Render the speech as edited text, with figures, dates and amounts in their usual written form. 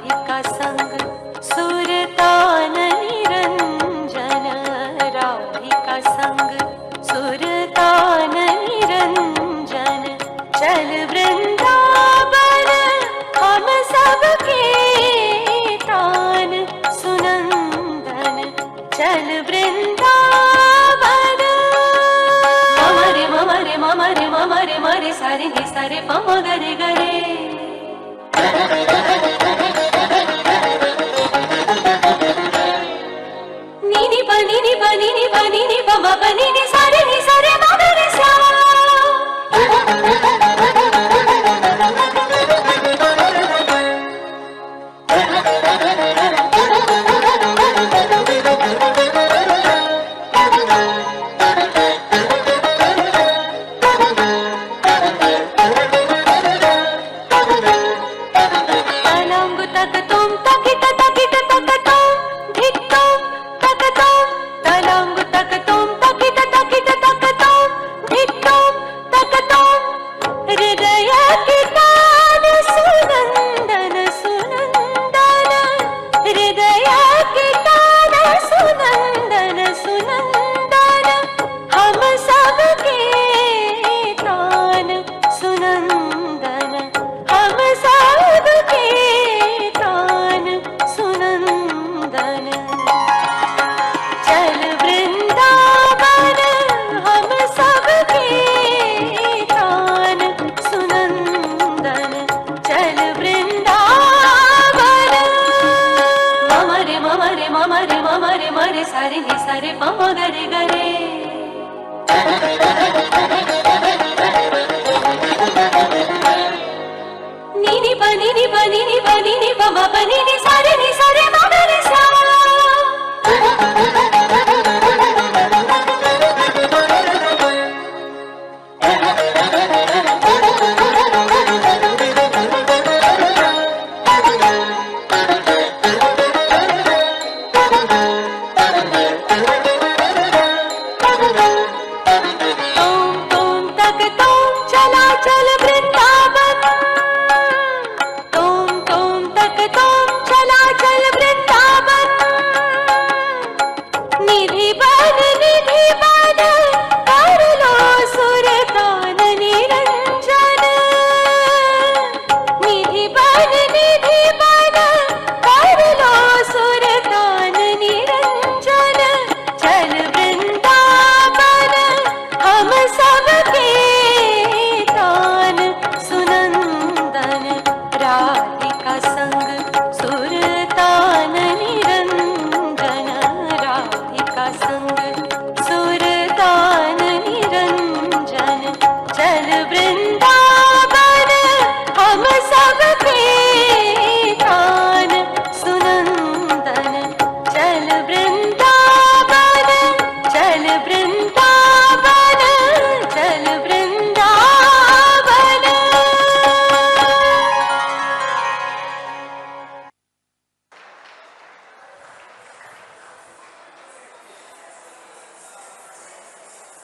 राधिका संग सुरतान निरंजन, राधिका संग सुरतान निरंजन। चल वृंदावन हम सबके तान सुनंदन, चल वृंदावन। ममरे ममरे ममरे ममरे मरे सारे नि सारे पमगरे गरे। नीनी पनी नि पम पनी नि सारे मगरे सा। मरे सारे नि सारे पमगरे गरे। नीनी पनी नि पम पनी नि